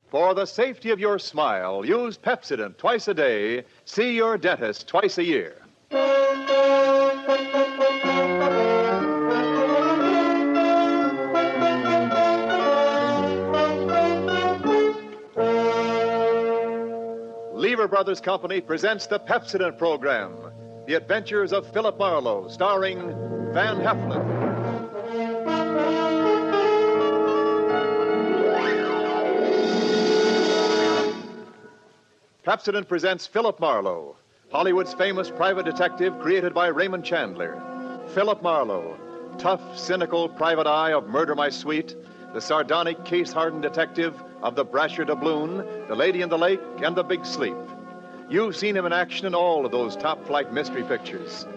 For the safety of your smile, use Pepsodent twice a day. See your dentist twice a year. Lever Brothers Company presents the Pepsodent program, The Adventures of Philip Marlowe, starring Van Heflin. Pepsodent presents Philip Marlowe, Hollywood's famous private detective created by Raymond Chandler. Philip Marlowe, tough, cynical private eye of Murder My Sweet, the sardonic, case-hardened detective of The Brasher Doubloon, The Lady in the Lake, and The Big Sleep. You've seen him in action in all of those top-flight mystery pictures.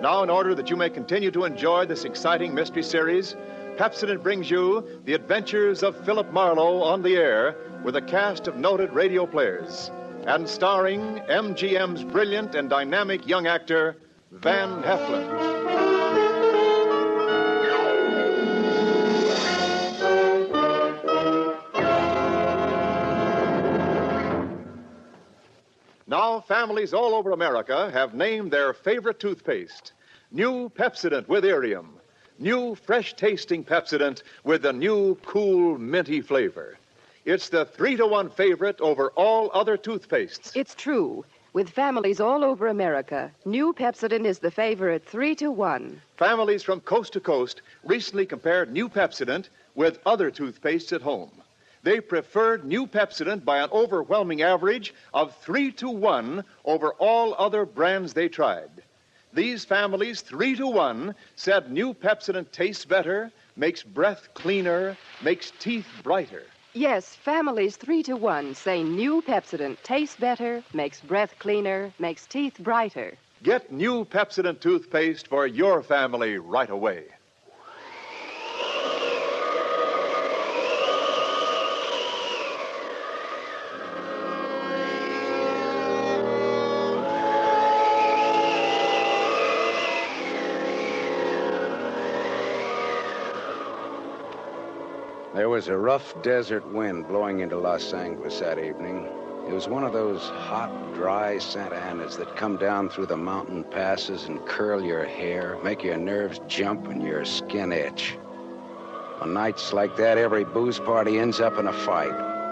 Now, in order that you may continue to enjoy this exciting mystery series, Pepsodent brings you The Adventures of Philip Marlowe on the air with a cast of noted radio players, and starring MGM's brilliant and dynamic young actor, Van Heflin. Now, families all over America have named their favorite toothpaste. New Pepsodent with Irium. New fresh-tasting Pepsodent with the new cool, minty flavor. It's the 3-to-1 favorite over all other toothpastes. It's true. With families all over America, new Pepsodent is the favorite 3-to-1. Families from coast to coast recently compared new Pepsodent with other toothpastes at home. They preferred new Pepsodent by an overwhelming average of 3-to-1 over all other brands they tried. These families, 3-to-1, said new Pepsodent tastes better, makes breath cleaner, makes teeth brighter. Yes, families 3-to-1 say new Pepsodent tastes better, makes breath cleaner, makes teeth brighter. Get new Pepsodent toothpaste for your family right away. There was a rough desert wind blowing into Los Angeles that evening. It was one of those hot, dry Santa Anas that come down through the mountain passes and curl your hair, make your nerves jump and your skin itch. On nights like that, every booze party ends up in a fight,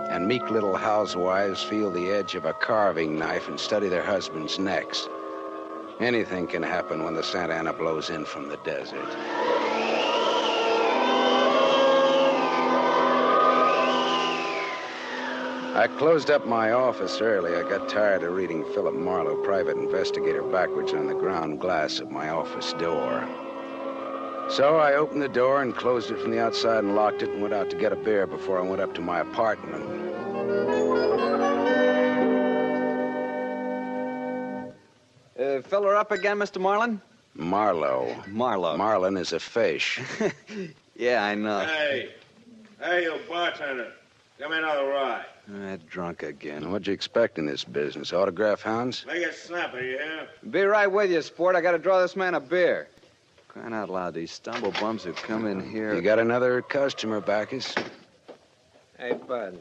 and meek little housewives feel the edge of a carving knife and study their husbands' necks. Anything can happen when the Santa Ana blows in from the desert. I closed up my office early. I got tired of reading Philip Marlowe, private investigator, backwards on the ground glass of my office door. So I opened the door and closed it from the outside and locked it and went out to get a beer before I went up to my apartment. Fill her up again, Mr. Marlin? Marlowe. Marlowe. Marlin is a fish. Yeah, I know. Hey, you bartender. Give me another rye. Drunk again. What'd you expect in this business? Autograph hounds? Make it snappy, you hear? Be right with you, sport. I gotta draw this man a beer. Crying out loud, these stumble bums who come in here. You got another customer, Bacchus? Hey, Bud.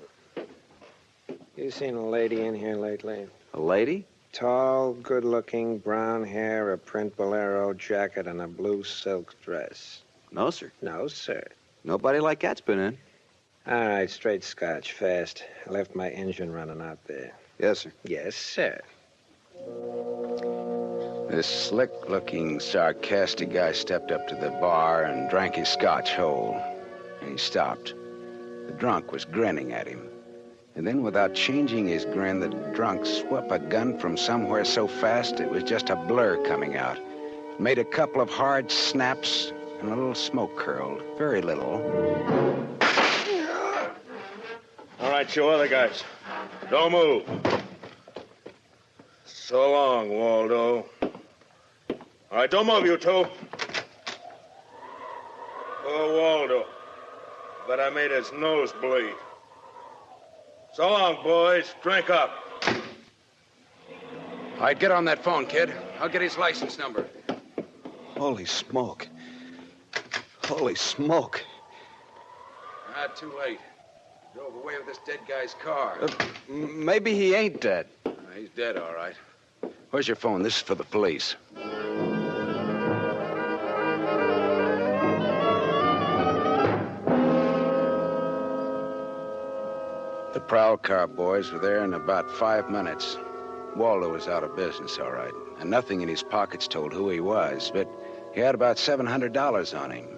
You seen a lady in here lately? A lady? Tall, good-looking, brown hair, a print bolero jacket, and a blue silk dress. No, sir. No, sir. Nobody like that's been in. All right, straight scotch, fast. I left my engine running out there. Yes, sir. Yes, sir. This slick-looking, sarcastic guy stepped up to the bar and drank his scotch whole. And he stopped. The drunk was grinning at him. And then, without changing his grin, the drunk swept a gun from somewhere so fast it was just a blur coming out. Made a couple of hard snaps, and a little smoke curled. Very little. All right, you other guys. Don't move. So long, Waldo. All right, don't move, you two. Poor Waldo. But I made his nose bleed. So long, boys. Drink up. All right, get on that phone, kid. I'll get his license number. Holy smoke. Holy smoke. Not too late. Drove away with this dead guy's car. Maybe he ain't dead. He's dead, all right. Where's your phone? This is for the police. The prowl car boys were there in about 5 minutes. Waldo was out of business, all right, and nothing in his pockets told who he was, but he had about $700 on him.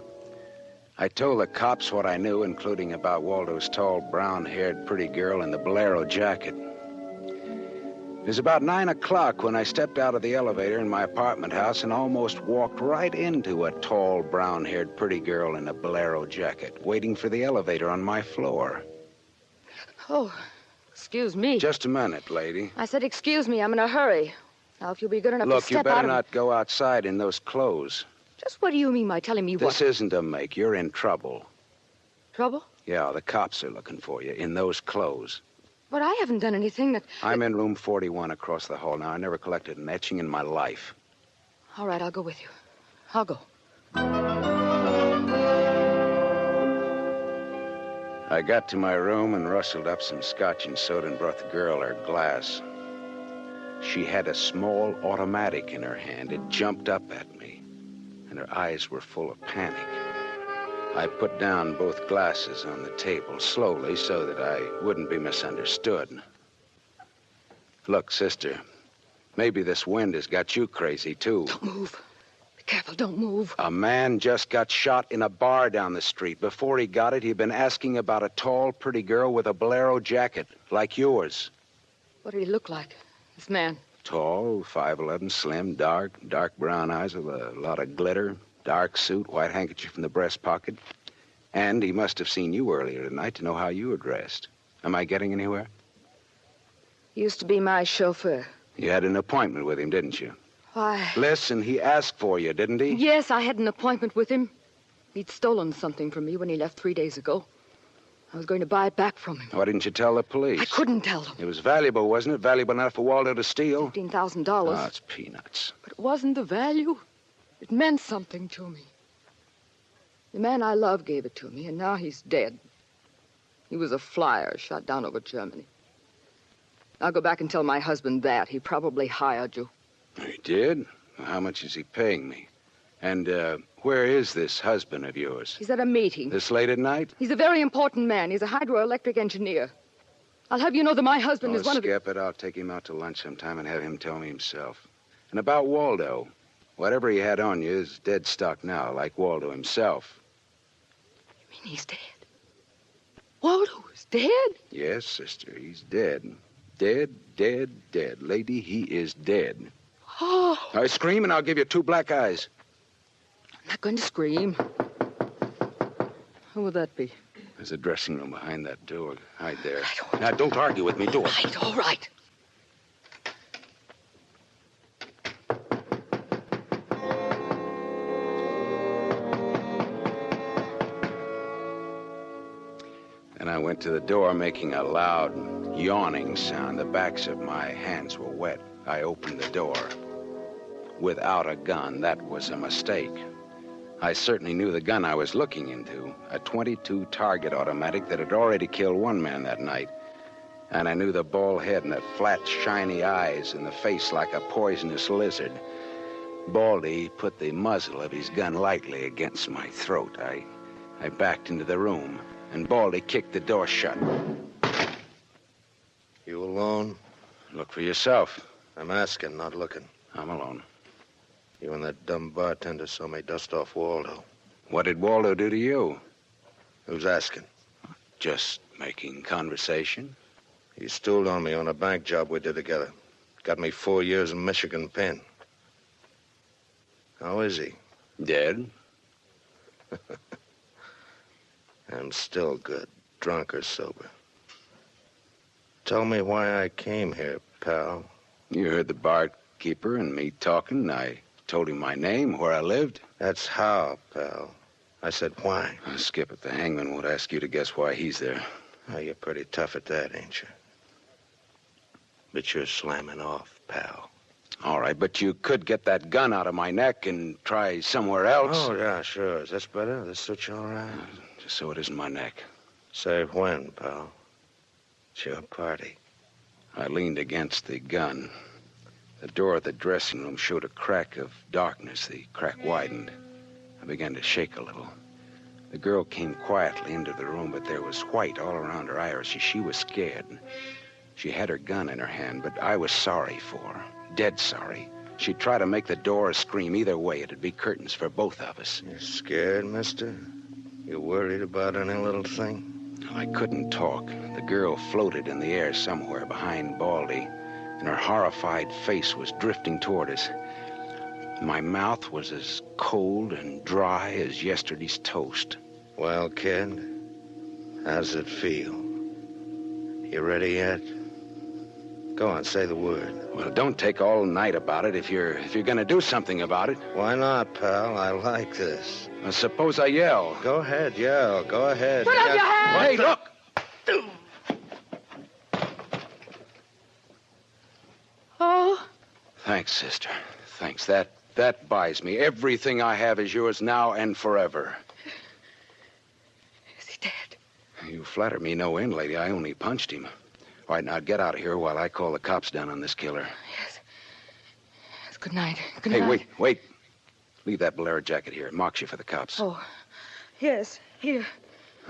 I told the cops what I knew, including about Waldo's tall, brown-haired, pretty girl in the bolero jacket. It was about 9 o'clock when I stepped out of the elevator in my apartment house and almost walked right into a tall, brown-haired, pretty girl in a bolero jacket, waiting for the elevator on my floor. Oh, excuse me. Just a minute, lady. I said excuse me. I'm in a hurry. Now, if you'll be good enough to step out Look, you better not go outside in those clothes. Just what do you mean by telling me what? This isn't a make. You're in trouble. Trouble? Yeah, the cops are looking for you in those clothes. But I haven't done anything that... I'm in room 41 across the hall now. I never collected an etching in my life. All right, I'll go with you. I'll go. I got to my room and rustled up some scotch and soda and brought the girl her glass. She had a small automatic in her hand. It jumped up at me, and her eyes were full of panic. I put down both glasses on the table slowly so that I wouldn't be misunderstood. Look, sister, maybe this wind has got you crazy, too. Don't move. Be careful, don't move. A man just got shot in a bar down the street. Before he got it, he'd been asking about a tall, pretty girl with a bolero jacket, like yours. What did he look like, this man? Tall, 5'11", slim, dark brown eyes with a lot of glitter, dark suit, white handkerchief in the breast pocket. And he must have seen you earlier tonight to know how you were dressed. Am I getting anywhere? He used to be my chauffeur. You had an appointment with him, didn't you? Why? Listen, he asked for you, didn't he? Yes, I had an appointment with him. He'd stolen something from me when he left 3 days ago. I was going to buy it back from him. Why didn't you tell the police? I couldn't tell them. It was valuable, wasn't it? Valuable enough for Waldo to steal? $15,000. Oh, it's peanuts. But it wasn't the value. It meant something to me. The man I love gave it to me, and now he's dead. He was a flyer shot down over Germany. I'll go back and tell my husband that. He probably hired you. He did? How much is he paying me? And, where is this husband of yours? He's at a meeting. This late at night? He's a very important man. He's a hydroelectric engineer. I'll have you know that my husband is one of the... Skip it. I'll take him out to lunch sometime and have him tell me himself. And about Waldo, whatever he had on you is dead stock now, like Waldo himself. You mean he's dead? Waldo is dead? Yes, sister, he's dead. Dead. Lady, he is dead. Oh. Now scream and I'll give you 2 black eyes. I'm not going to scream. Who would that be? There's a dressing room behind that door. Hide there. Right. Now, don't argue with me. Do it. All right. And I went to the door, making a loud, yawning sound. The backs of my hands were wet. I opened the door. Without a gun, that was a mistake. I certainly knew the gun I was looking into, a .22 target automatic that had already killed 1 man that night. And I knew the bald head and the flat, shiny eyes and the face like a poisonous lizard. Baldy put the muzzle of his gun lightly against my throat. I backed into the room, and Baldy kicked the door shut. You alone? Look for yourself. I'm asking, not looking. I'm alone. You and that dumb bartender saw me dust off Waldo. What did Waldo do to you? Who's asking? Just making conversation. He stooled on me on a bank job we did together. Got me 4 years in Michigan pen. How is he? Dead? I'm still good, drunk or sober. Tell me why I came here, pal. You heard the barkeeper and me talking. I told him my name, where I lived. That's how, pal. I said why. Skip it. The hangman won't ask you to guess why he's there. Oh, you're pretty tough at that, ain't you? But you're slamming off, pal. All right, but you could get that gun out of my neck and try somewhere else. Oh, yeah, sure. Is this better? This suit you all right? Just so it isn't my neck. Say when, pal. It's your party. I leaned against the gun. The door of the dressing room showed a crack of darkness. The crack widened. I began to shake a little. The girl came quietly into the room, but there was white all around her iris. She was scared. She had her gun in her hand, but I was sorry for her. Dead sorry. She'd try to make the door scream. Either way, it'd be curtains for both of us. You scared, mister? You worried about any little thing? I couldn't talk. The girl floated in the air somewhere behind Baldy, and her horrified face was drifting toward us. My mouth was as cold and dry as yesterday's toast. Well, kid, how's it feel? You ready yet? Go on, say the word. Well, don't take all night about it if you're gonna do something about it. Why not, pal? I like this. Well, suppose I yell. Go ahead, yell. Go ahead. Put up your hand! Hey, look! Oh, Thanks, sister. Thanks. That buys me. Everything I have is yours now and forever. is he dead? You flatter me no end, lady. I only punched him. All right, now get out of here while I call the cops down on this killer. Yes. Yes, good night. Good Hey, night. wait. Leave that bolero jacket here. It marks you for the cops. Oh, yes, here.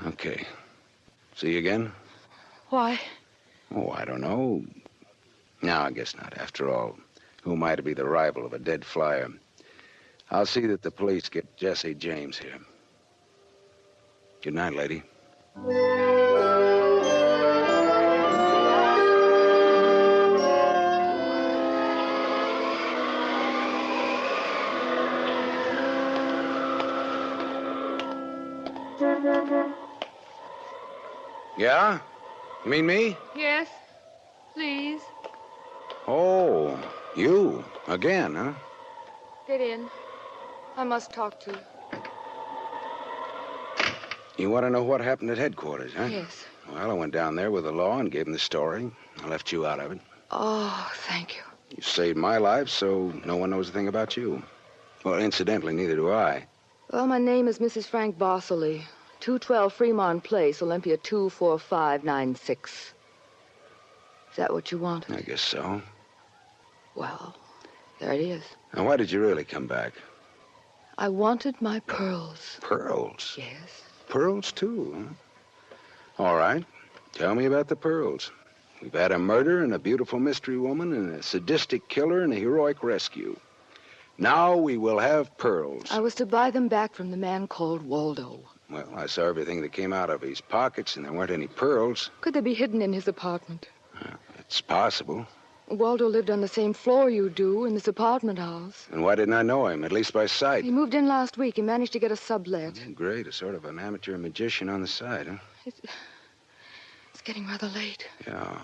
Okay. See you again? Why? Oh, I don't know. No, I guess not. After all, who am I to be the rival of a dead flyer? I'll see that the police get Jesse James here. Good night, lady. Yeah? You mean me? Yes, please. Oh, you. Again, huh? Get in. I must talk to you. You want to know what happened at headquarters, huh? Yes. Well, I went down there with the law and gave them the story. I left you out of it. Oh, thank you. You saved my life, so no one knows a thing about you. Well, incidentally, neither do I. Well, my name is Mrs. Frank Bosley. 212 Fremont Place, Olympia 24596. Is that what you want? I guess so. Well, there it is. Now, why did you really come back? I wanted my pearls. Pearls? Yes. Pearls, too, huh? All right. Tell me about the pearls. We've had a murder and a beautiful mystery woman and a sadistic killer and a heroic rescue. Now we will have pearls. I was to buy them back from the man called Waldo. Well, I saw everything that came out of his pockets, and there weren't any pearls. Could they be hidden in his apartment? It's possible. Waldo lived on the same floor you do in this apartment house. And why didn't I know him, at least by sight? He moved in last week. He managed to get a sublet. Oh, great, a sort of an amateur magician on the side, huh? It's getting rather late. Yeah.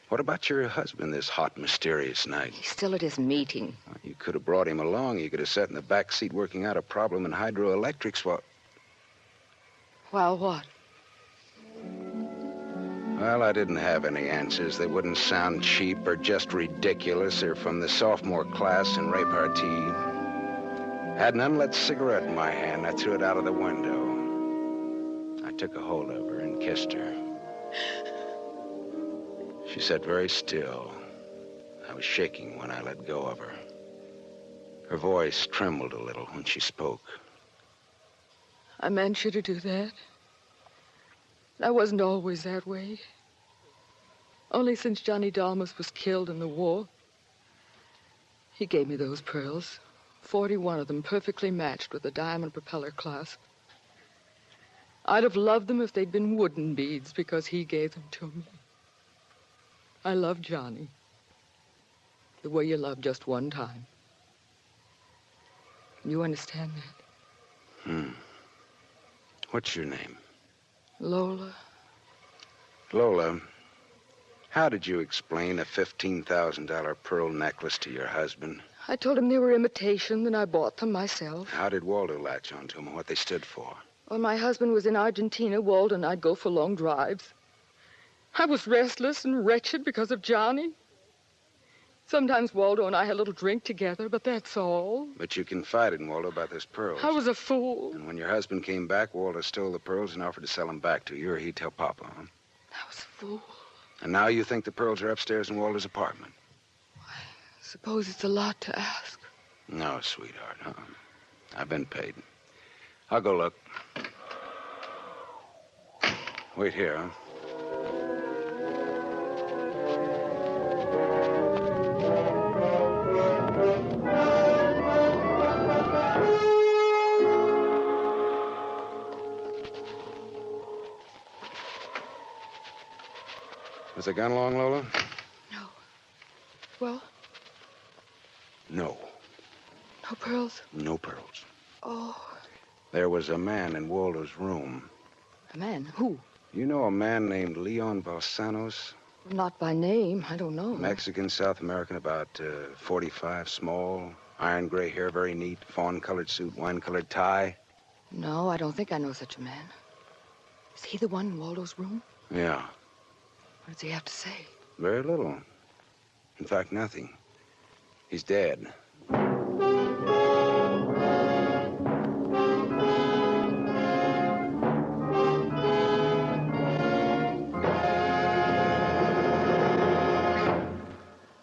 What about your husband this hot, mysterious night? He's still at his meeting. Well, you could have brought him along. You could have sat in the back seat working out a problem in hydroelectrics while... While what? Well, I didn't have any answers. They wouldn't sound cheap or just ridiculous or from the sophomore class in repartee. Had an unlit cigarette in my hand. I threw it out of the window. I took a hold of her and kissed her. She sat very still. I was shaking when I let go of her. Her voice trembled a little when she spoke. I meant you to do that. I wasn't always that way. Only since Johnny Dalmas was killed in the war. He gave me those pearls. 41 of them perfectly matched with a diamond propeller clasp. I'd have loved them if they'd been wooden beads because he gave them to me. I love Johnny. The way you love just one time. You understand that? What's your name? Lola. Lola, how did you explain a $15,000 pearl necklace to your husband? I told him they were imitation, and I bought them myself. How did Waldo latch onto them and what they stood for? When my husband was in Argentina, Waldo and I'd go for long drives. I was restless and wretched because of Johnny. Sometimes Waldo and I had a little drink together, but that's all. But you confided in Waldo about those pearls. I was a fool. And when your husband came back, Waldo stole the pearls and offered to sell them back to you, or he'd tell Papa, huh? I was a fool. And now you think the pearls are upstairs in Waldo's apartment? I suppose it's a lot to ask. No, sweetheart, huh? I've been paid. I'll go look. Wait here, huh? Was the gun long, Lola? No. Well? No. No pearls? No pearls. Oh. There was a man in Waldo's room. A man? Who? You know a man named Leon Balsanos? Not by name. I don't know. Mexican, South American, about 45, small, iron gray hair, very neat, fawn-colored suit, wine-colored tie. No, I don't think I know such a man. Is he the one in Waldo's room? Yeah. What does he have to say? Very little. In fact, nothing. He's dead.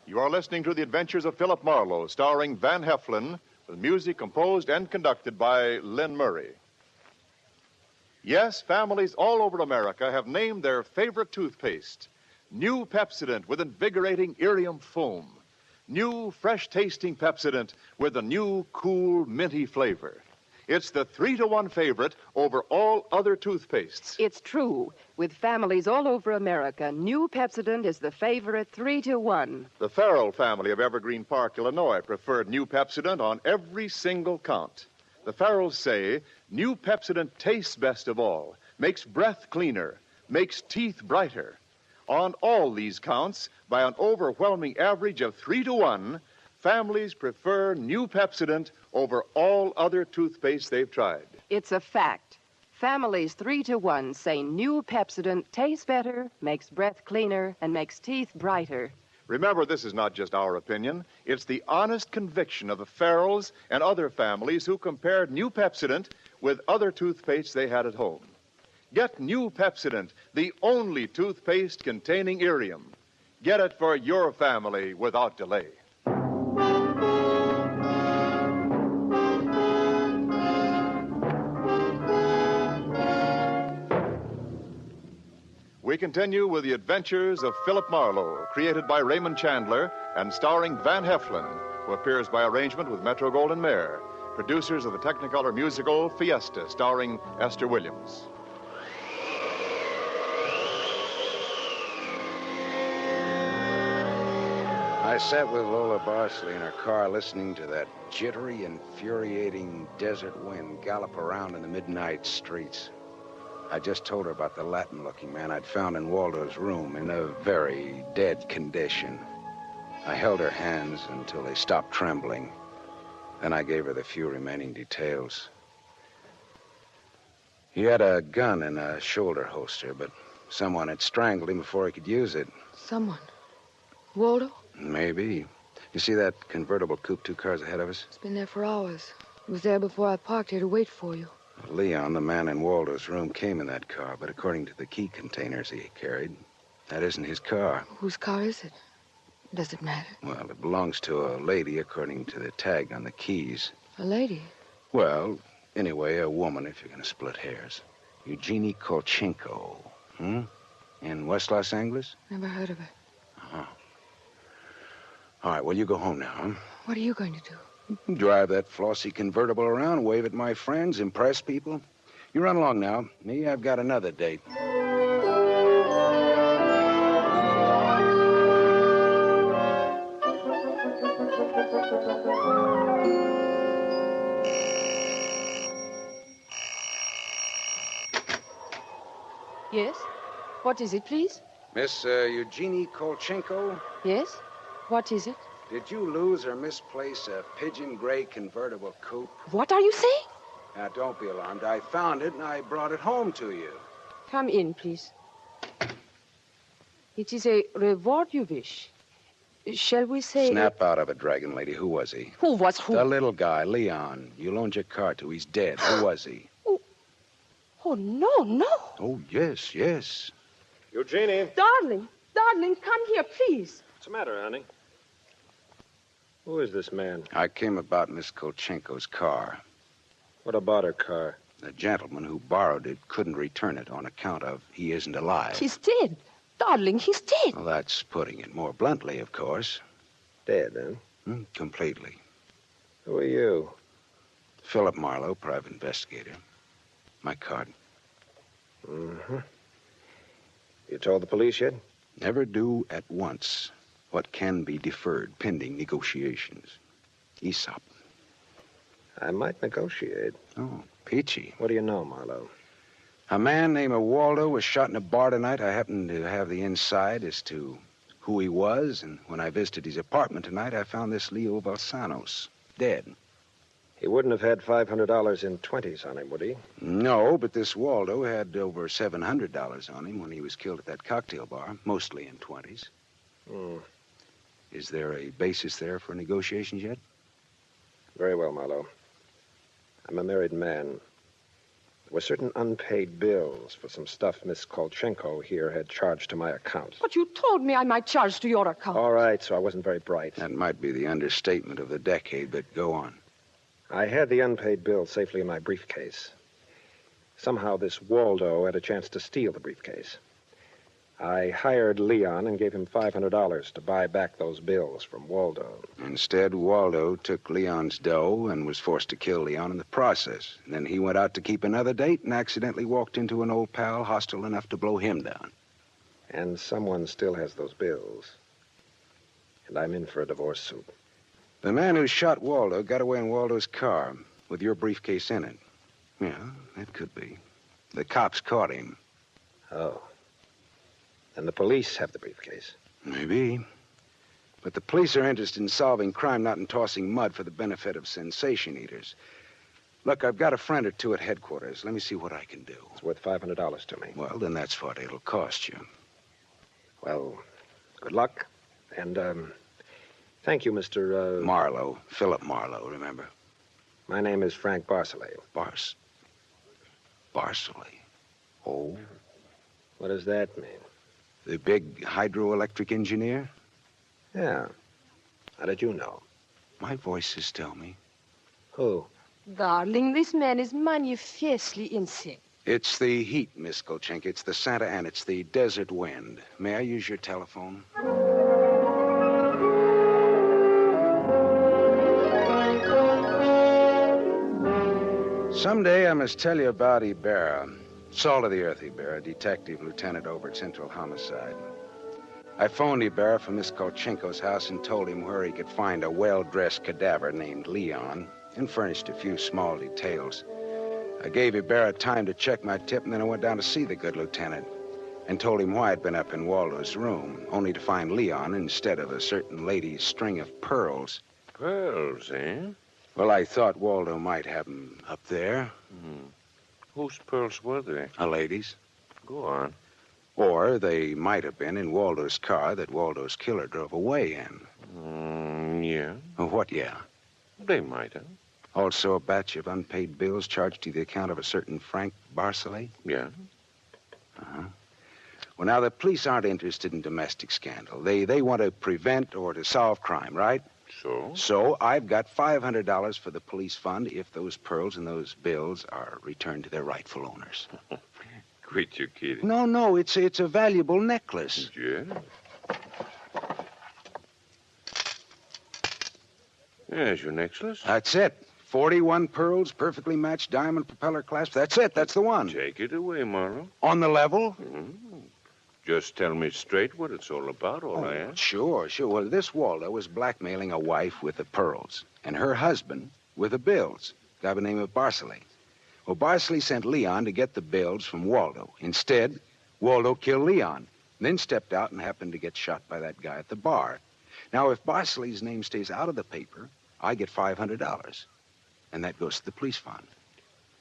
You are listening to The Adventures of Philip Marlowe, starring Van Heflin, with music composed and conducted by Lynn Murray. Yes, families all over America have named their favorite toothpaste. New Pepsodent with invigorating Irium foam. New, fresh-tasting Pepsodent with a new, cool, minty flavor. It's the 3-to-1 favorite over all other toothpastes. It's true. With families all over America, new Pepsodent is the favorite 3-to-1. The Farrell family of Evergreen Park, Illinois, preferred new Pepsodent on every single count. The Farrells say new Pepsodent tastes best of all, makes breath cleaner, makes teeth brighter. On all these counts, by an overwhelming average of 3-to-1, families prefer new Pepsodent over all other toothpaste they've tried. It's a fact. Families 3-to-1 say new Pepsodent tastes better, makes breath cleaner, and makes teeth brighter. Remember, this is not just our opinion. It's the honest conviction of the Farrells and other families who compared new Pepsodent with other toothpastes they had at home. Get new Pepsodent, the only toothpaste containing Irium. Get it for your family without delay. We continue with The Adventures of Philip Marlowe, created by Raymond Chandler and starring Van Heflin, who appears by arrangement with Metro-Goldwyn-Mayer, producers of the Technicolor musical Fiesta, starring Esther Williams. I sat with Lola Barsley in her car listening to that jittery, infuriating desert wind gallop around in the midnight streets. I just told her about the Latin-looking man I'd found in Waldo's room in a very dead condition. I held her hands until they stopped trembling. Then I gave her the few remaining details. He had a gun in a shoulder holster, but someone had strangled him before he could use it. Someone? Waldo? Maybe. You see that convertible coupe 2 cars ahead of us? It's been there for hours. It was there before I parked here to wait for you. Leon, the man in Waldo's room, came in that car, but according to the key containers he carried, that isn't his car. Whose car is it? Does it matter? Well, it belongs to a lady according to the tag on the keys. A lady? Well, anyway, a woman, if you're going to split hairs. Eugenie Kolchenko. In West Los Angeles? Never heard of her. Uh-huh. All right, well, you go home now, huh? What are you going to do? Drive that flossy convertible around, wave at my friends, impress people. You run along now. Me, I've got another date. Yes? What is it, please? Miss Eugenie Kolchenko? Yes? What is it? Did you lose or misplace a pigeon gray convertible coupe? What are you saying? Now, don't be alarmed. I found it and I brought it home to you. Come in, please. It is a reward you wish. Shall we say... Snap out of it, Dragon Lady. Who was he? Who was who? The little guy, Leon. You loaned your car to. He's dead. Who was he? Oh, no. Oh, yes. Eugenie. Darling, come here, please. What's the matter, honey? Who is this man? I came about Miss Kolchenko's car. What about her car? The gentleman who borrowed it couldn't return it on account of he isn't alive. He's dead. Darling, he's dead. Well, that's putting it more bluntly, of course. Dead, huh? Completely. Who are you? Philip Marlowe, private investigator. My card. Mm-hmm. You told the police yet? Never do at once what can be deferred pending negotiations. Aesop. I might negotiate. Oh, peachy. What do you know, Marlowe? A man named Waldo was shot in a bar tonight. I happened to have the inside as to who he was, and when I visited his apartment tonight, I found this Leo Balsanos dead. He wouldn't have had $500 in 20s on him, would he? No, but this Waldo had over $700 on him when he was killed at that cocktail bar, mostly in 20s. Is there a basis there for negotiations yet? Very well, Marlowe. I'm a married man. There were certain unpaid bills for some stuff Miss Kolchenko here had charged to my account. But you told me I might charge to your account. All right, so I wasn't very bright. That might be the understatement of the decade, but go on. I had the unpaid bill safely in my briefcase. Somehow this Waldo had a chance to steal the briefcase. I hired Leon and gave him $500 to buy back those bills from Waldo. Instead, Waldo took Leon's dough and was forced to kill Leon in the process. And then he went out to keep another date and accidentally walked into an old pal hostile enough to blow him down. And someone still has those bills. And I'm in for a divorce suit. The man who shot Waldo got away in Waldo's car with your briefcase in it. Yeah, that could be. The cops caught him. Oh. And the police have the briefcase. Maybe. But the police are interested in solving crime, not in tossing mud for the benefit of sensation eaters. Look, I've got a friend or two at headquarters. Let me see what I can do. It's worth $500 to me. Well, then that's what it'll cost you. Well, good luck. And, thank you, Mr. Marlowe. Philip Marlowe, remember? My name is Frank Barcelay. Barcelay? Oh. What does that mean? The big hydroelectric engineer? Yeah. How did you know? My voices tell me. Who? Darling, this man is manifestly insane. It's the heat, Miss Kolchenko. It's the Santa Ana. It's the desert wind. May I use your telephone? Someday I must tell you about Ibarra. Salt of the earth Ibarra, detective lieutenant over at Central Homicide. I phoned Ibarra from Miss Kolchenko's house and told him where he could find a well-dressed cadaver named Leon and furnished a few small details. I gave Ibarra time to check my tip, and then I went down to see the good lieutenant and told him why I'd been up in Waldo's room, only to find Leon instead of a certain lady's string of pearls. Pearls, eh? Well, I thought Waldo might have them up there. Whose pearls were they? A lady's. Go on. Or they might have been in Waldo's car that Waldo's killer drove away in. Yeah. What, yeah? They might have. Also a batch of unpaid bills charged to the account of a certain Frank Barcelay? Yeah. Well, now, the police aren't interested in domestic scandal. They want to prevent or to solve crime, right? So I've got $500 for the police fund if those pearls and those bills are returned to their rightful owners. Quit your kidding. No, it's a valuable necklace. Yeah. There's your necklace. That's it. 41 pearls, perfectly matched diamond propeller clasp. That's it. That's the one. Take it away, Marlowe. On the level? Just tell me straight what it's all about, all I ask. Sure. Well, this Waldo was blackmailing a wife with the pearls and her husband with the bills, a guy by the name of Barcelay. Well, Barcelay sent Leon to get the bills from Waldo. Instead, Waldo killed Leon, then stepped out and happened to get shot by that guy at the bar. Now, if Barcelay's name stays out of the paper, I get $500, and that goes to the police fund.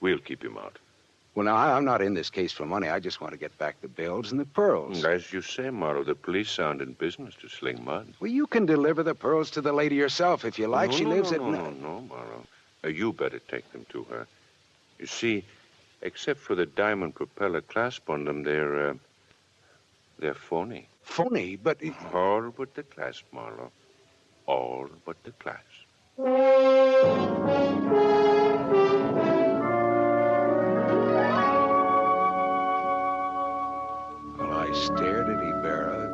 We'll keep him out. Well, now, I'm not in this case for money. I just want to get back the bills and the pearls. As you say, Marlowe, the police aren't in business to sling mud. Well, you can deliver the pearls to the lady yourself if you like. No, She no, lives no, at... No, Marlowe. You better take them to her. You see, except for the diamond propeller clasp on them, they're phony. Phony? But... All but the clasp, Marlowe. All but the clasp. Well, I stared at Ibarra.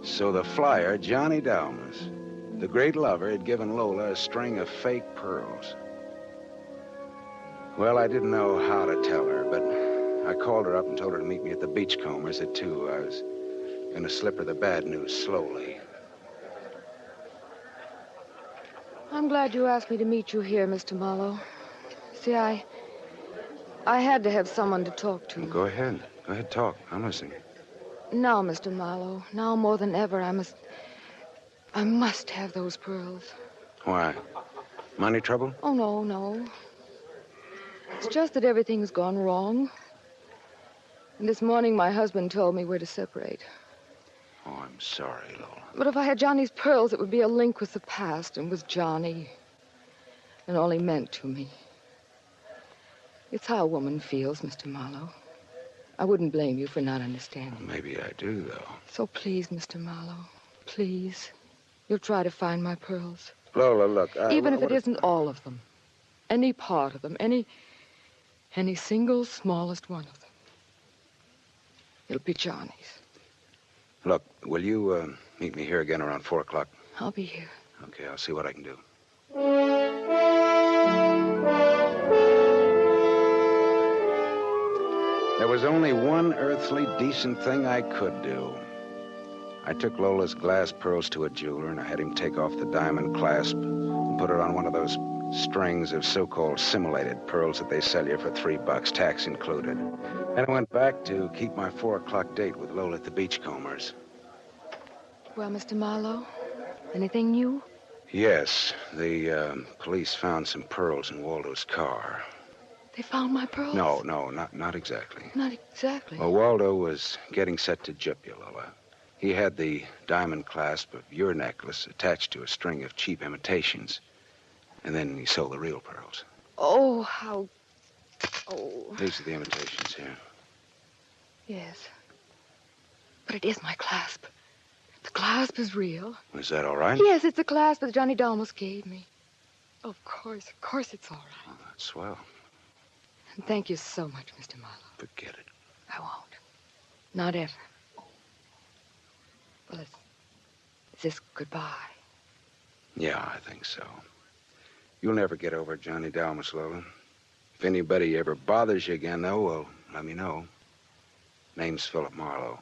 So the flyer, Johnny Dalmas, the great lover, had given Lola a string of fake pearls. Well, I didn't know how to tell her, but I called her up and told her to meet me at the Beachcombers at 2. I was going to slip her the bad news slowly. I'm glad you asked me to meet you here, Mr. Marlowe. See, I had to have someone to talk to. Go ahead. Go ahead, talk. I'm listening. Now, Mr. Marlowe, now more than ever, I must have those pearls. Why? Money trouble? Oh, no. It's just that everything's gone wrong. And this morning, my husband told me we're to separate. Oh, I'm sorry, Lola. But if I had Johnny's pearls, it would be a link with the past and with Johnny and all he meant to me. It's how a woman feels, Mr. Marlowe. I wouldn't blame you for not understanding. Well, maybe I do, though. So please, Mr. Marlowe, please, you'll try to find my pearls. Lola, look, even if it isn't all of them, any part of them, any single smallest one of them. It'll be Johnny's. Look, will you meet me here again around 4 o'clock? I'll be here. Okay, I'll see what I can do. There was only one earthly decent thing I could do. I took Lola's glass pearls to a jeweler, and I had him take off the diamond clasp and put it on one of those strings of so-called simulated pearls that they sell you for $3, tax included. Then I went back to keep my 4 o'clock date with Lola at the Beachcombers. Well, Mr. Marlowe, anything new? Yes, the police found some pearls in Waldo's car. They found my pearls? No, not exactly. Not exactly. Well, Waldo was getting set to gyp you, Lola. He had the diamond clasp of your necklace attached to a string of cheap imitations. And then he sold the real pearls. Oh, how... Oh. These are the imitations here. Yes. But it is my clasp. The clasp is real. Is that all right? Yes, it's the clasp that Johnny Dalmas gave me. Of course it's all right. Oh, that's swell. And thank you so much, Mr. Marlowe. Forget it. I won't. Not ever. Well, is this goodbye? Yeah, I think so. You'll never get over Johnny Dalmas, Lola. If anybody ever bothers you again, though, well, let me know. Name's Philip Marlowe.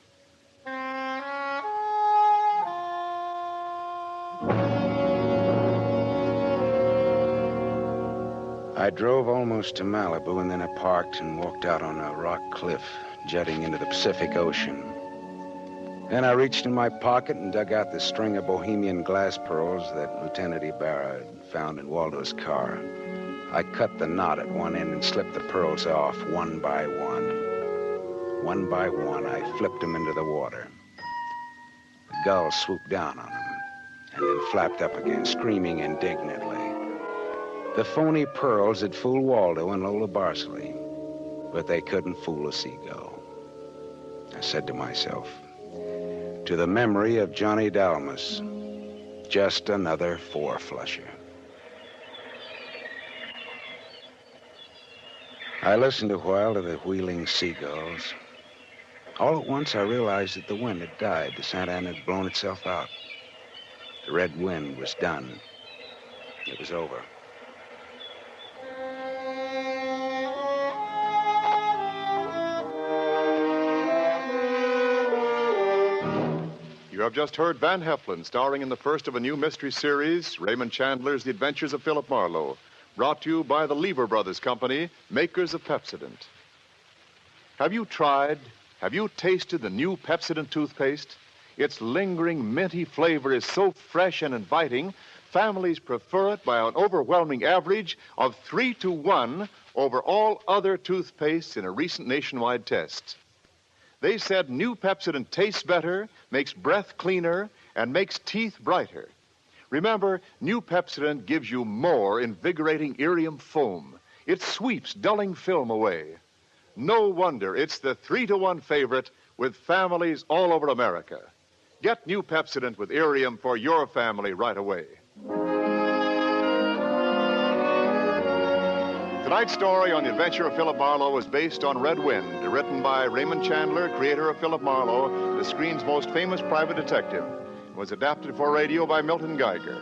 I drove almost to Malibu, and then I parked and walked out on a rock cliff jutting into the Pacific Ocean. Then I reached in my pocket and dug out the string of Bohemian glass pearls that Lieutenant Ibarra had found in Waldo's car. I cut the knot at one end and slipped the pearls off one by one. One by one, I flipped them into the water. The gull swooped down on them and then flapped up again, screaming indignantly. The phony pearls had fooled Waldo and Lola Barsley, but they couldn't fool a seagull. I said to myself, to the memory of Johnny Dalmas, just another four-flusher. I listened a while to the wheeling seagulls. All at once, I realized that the wind had died. The Santa Ana had blown itself out. The red wind was done. It was over. You have just heard Van Heflin starring in the first of a new mystery series, Raymond Chandler's The Adventures of Philip Marlowe, brought to you by the Lever Brothers Company, makers of Pepsodent. Have you tasted the new Pepsodent toothpaste? Its lingering, minty flavor is so fresh and inviting, families prefer it by an overwhelming average of 3 to 1 over all other toothpastes in a recent nationwide test. They said new Pepsodent tastes better, makes breath cleaner, and makes teeth brighter. Remember, new Pepsodent gives you more invigorating irium foam. It sweeps dulling film away. No wonder it's the 3-to-1 favorite with families all over America. Get new Pepsodent with irium for your family right away. Tonight's story on the Adventure of Philip Marlowe was based on Red Wind, written by Raymond Chandler, creator of Philip Marlowe, the screen's most famous private detective. It was adapted for radio by Milton Geiger.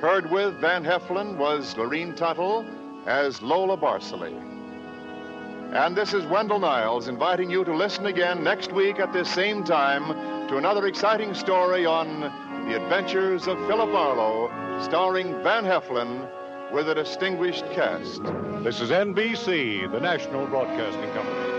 Heard with Van Heflin was Lorene Tuttle as Lola Barceley. And this is Wendell Niles inviting you to listen again next week at this same time to another exciting story on the Adventures of Philip Marlowe, starring Van Heflin with a distinguished cast. This is NBC, the national broadcasting company.